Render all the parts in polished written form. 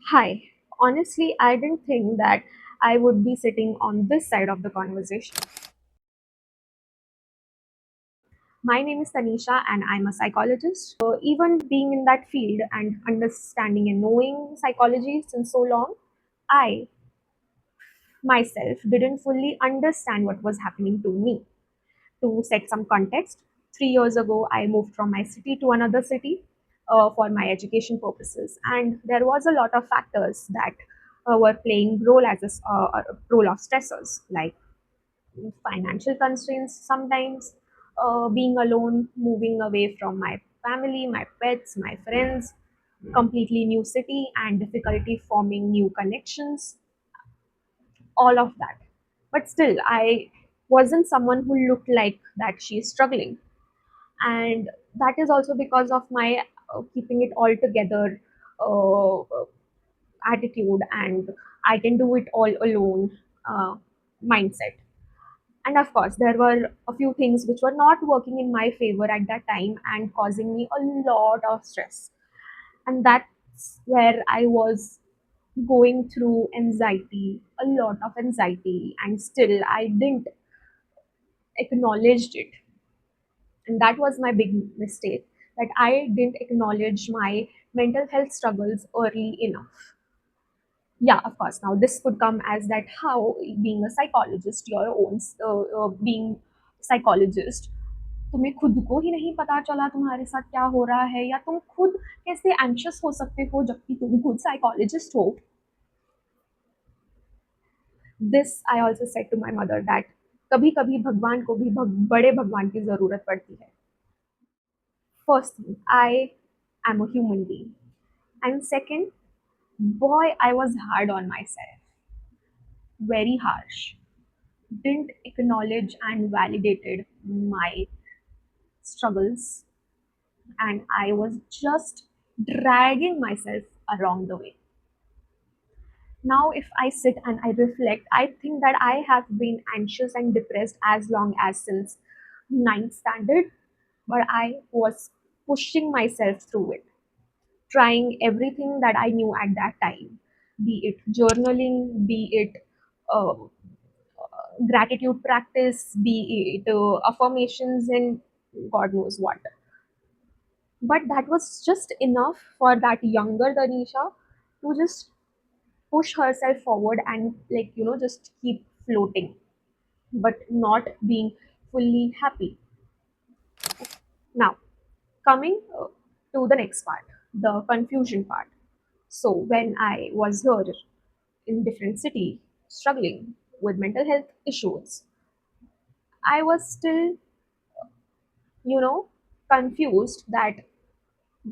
Hi. Honestly, I didn't think that I would be sitting on this side of the conversation. My name is Tanisha and I'm a psychologist. Even being in that field and understanding and knowing psychology since so long, I myself didn't fully understand what was happening to me. To set some context, 3 years ago, I moved from my city to another city for my education purposes, and there was a lot of factors that were playing role as a role of stressors, like financial constraints sometimes, being alone, moving away from my family, my pets, my friends, completely new city, and difficulty forming new connections, all of that. But still, I wasn't someone who looked like that she's struggling. And that is also because of my keeping it all together attitude, and I can do it all alone mindset. And of course, there were a few things which were not working in my favor at that time and causing me a lot of stress. And that's where I was going through anxiety, a lot of anxiety, and still I didn't acknowledge it. And that was my big mistake, that I didn't acknowledge my mental health struggles early enough. Yeah, of course, now this could come as that how being a psychologist, your own being psychologist, तुम्हें खुद को ही नहीं पता चला तुम्हारे साथ क्या हो रहा है, या तुम खुद कैसे एंशियस हो सकते हो जबकि तुम खुद साइकोलॉजिस्ट हो. This I also said to my mother that कभी कभी भगवान को भी बड़े भगवान की जरूरत पड़ती है. First thing, I am a human being, and second, boy, I was hard on myself, very harsh. Didn't acknowledge and validated my struggles, and I was just dragging myself along the way. Now, if I sit and I reflect, I think that I have been anxious and depressed as long as since ninth standard, but I was pushing myself through it, trying everything that I knew at that time, be it journaling, be it gratitude practice, be it affirmations, and God knows what. But that was just enough for that younger Danisha to just push herself forward and, like, just keep floating, but not being fully happy. Now, coming to the next part, the confusion part. So, when I was here in different city, struggling with mental health issues, I was still, you know, confused that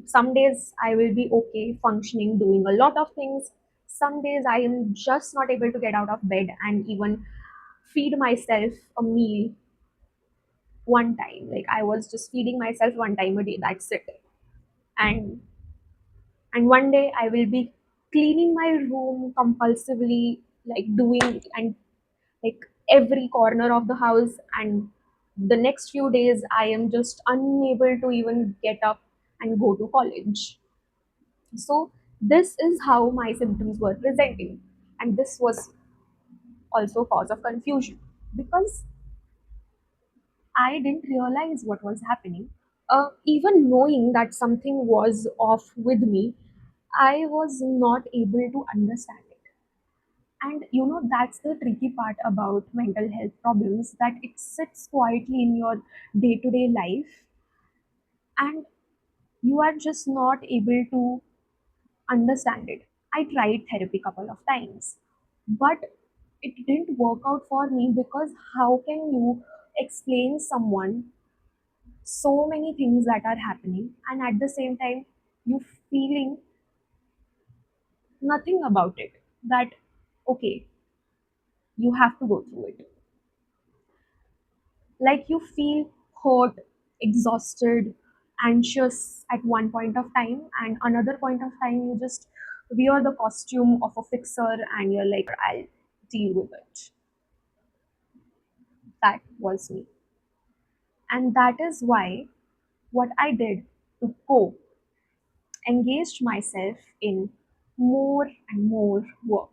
some days I will be okay functioning, doing a lot of things. Some days I am just not able to get out of bed and even feed myself a meal one time. Like, I was just feeding myself one time a day. That's it. And one day I will be cleaning my room compulsively, like doing and like every corner of the house, and the next few days I am just unable to even get up and go to college. So this is how my symptoms were presenting, and this was also cause of confusion because I didn't realize what was happening. Even knowing that something was off with me, I was not able to understand it. And that's the tricky part about mental health problems, that it sits quietly in your day to day life, and you are just not able to understand it. I tried therapy couple of times, but it didn't work out for me because how can you explain someone so many things that are happening and at the same time you feeling nothing about it, that okay, you have to go through it. Like, you feel hurt, exhausted, anxious at one point of time, and another point of time you just wear the costume of a fixer and you're like, I'll deal with it. That was me. And that is why what I did to cope, engaged myself in more and more work.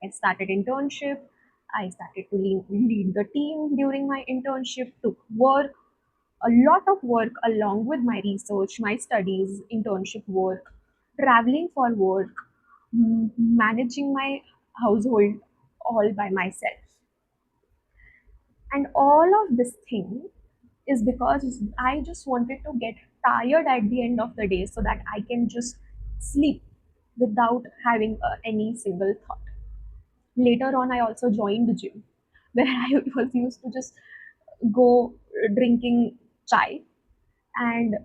I started internship. I started to lead the team during my internship, took work, a lot of work along with my research, my studies, internship work, traveling for work, managing my household all by myself. And all of this thing is because I just wanted to get tired at the end of the day so that I can just sleep without having any single thought. Later on, I also joined the gym where I was used to just go drinking chai, and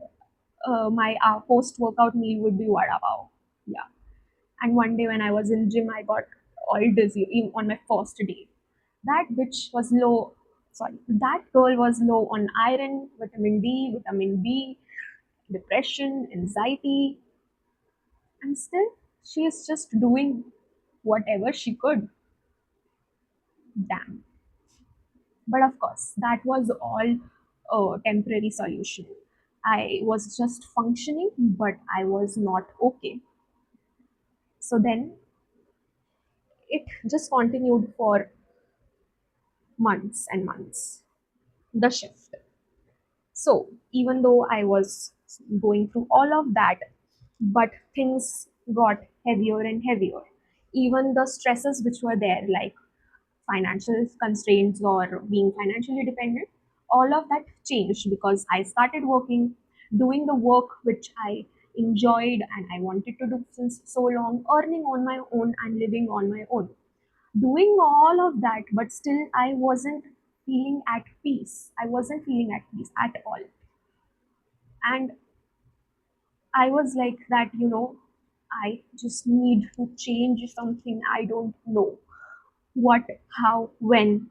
my post workout meal would be vada pav. Yeah. And one day when I was in gym, I got all dizzy on my first day. That bitch was low. Sorry, that girl was low on iron, vitamin D, vitamin B, depression, anxiety, and still she is just doing whatever she could. Damn. But of course, that was all a temporary solution. I was just functioning, but I was not okay. So then it just continued for months and months. The shift. So even though I was going through all of that, but things got heavier and heavier. Even the stresses which were there, like financial constraints or being financially dependent, all of that changed because I started working, doing the work which I enjoyed and I wanted to do since so long, earning on my own and living on my own. Doing all of that, but still I wasn't feeling at peace. I wasn't feeling at peace at all. And I was like that, I just need to change something. I don't know what, how, when,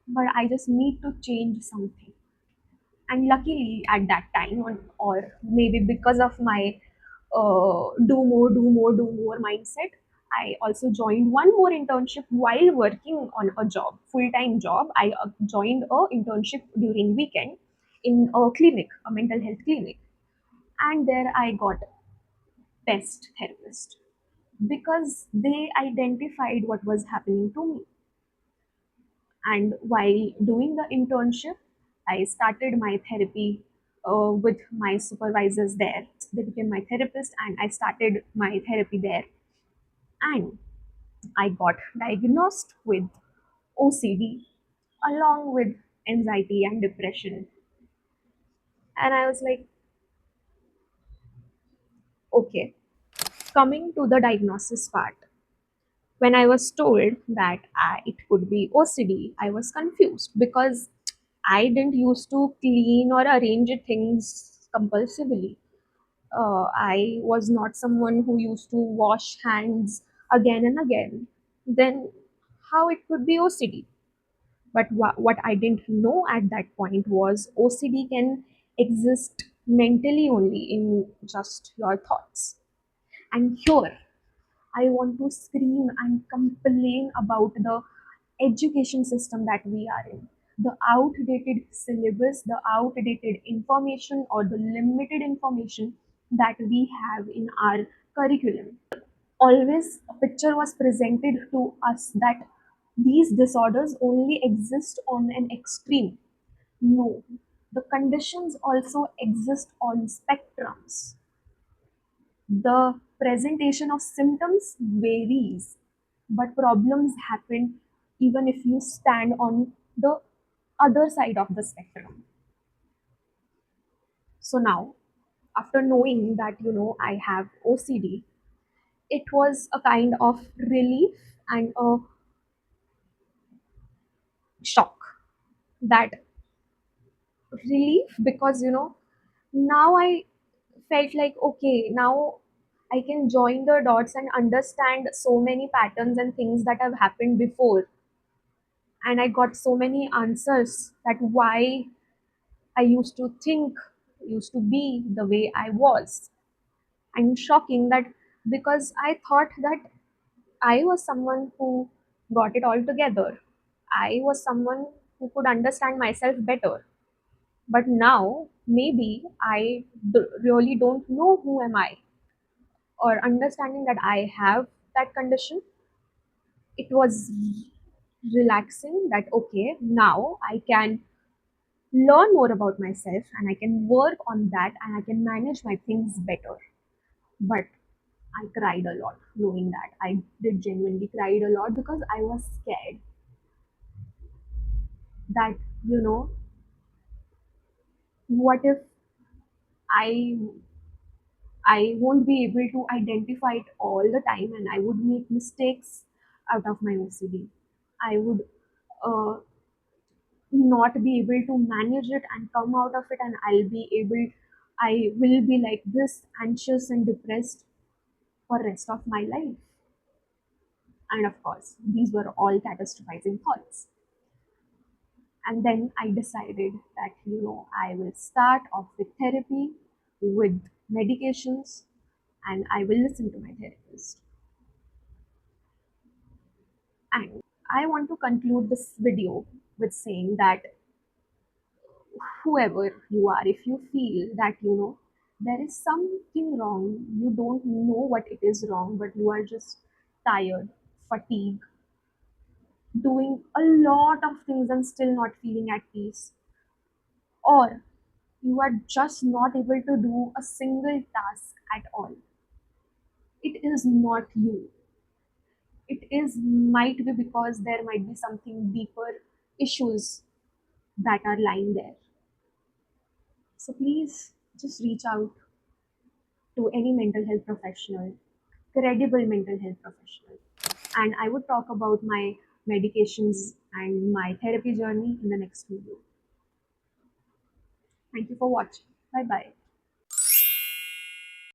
but I just need to change something. And luckily, at that time, or maybe because of my do more, do more, do more mindset, I also joined one more internship while working on a job, full time job. I joined a internship during weekend in a clinic, a mental health clinic, and there I got best therapist because they identified what was happening to me. And while doing the internship, I started my therapy with my supervisors there. They became my therapist, and I started my therapy there. And I got diagnosed with OCD along with anxiety and depression. And I was like, okay, coming to the diagnosis part. When I was told that it could be OCD, I was confused because I didn't used to clean or arrange things compulsively. I was not someone who used to wash hands again and again. Then how it could be OCD? But what I didn't know at that point was OCD can exist mentally only in just your thoughts. And here I want to scream and complain about the education system that we are in. The outdated syllabus, the outdated information, or the limited information that we have in our curriculum. Always a picture was presented to us that these disorders only exist on an extreme. No, the conditions also exist on spectrums. The presentation of symptoms varies, but problems happen even if you stand on the other side of the spectrum. So now, after knowing that I have OCD, it was a kind of relief and a shock. That relief because now I felt like, okay, now I can join the dots and understand so many patterns and things that have happened before, and I got so many answers that why I used to think, used to be the way I was. And shocking that because I thought that I was someone who got it all together. I was someone who could understand myself better. But now maybe I really don't know who am I. or understanding that I have that condition, it was relaxing that okay, now I can learn more about myself and I can work on that and I can manage my things better. But I cried a lot knowing that. I did genuinely cried a lot because I was scared that, you know, what if I I won't be able to identify it all the time and I would make mistakes out of my OCD. I would uh, not be able to manage it and come out of it, and I will be like this anxious and depressed for rest of my life. And of course, these were all catastrophizing thoughts. And then I decided that, I will start off with therapy, with medications, and I will listen to my therapist. And I want to conclude this video with saying that whoever you are, if you feel that, there is something wrong, you don't know what it is wrong, but you are just tired, fatigued, doing a lot of things and still not feeling at peace, or you are just not able to do a single task at all, it is not you. It is might be because there might be something deeper issues that are lying there. So please just reach out to any mental health professional, credible mental health professional. And I would talk about my medications and my therapy journey in the next video. Thank you for watching. Bye bye.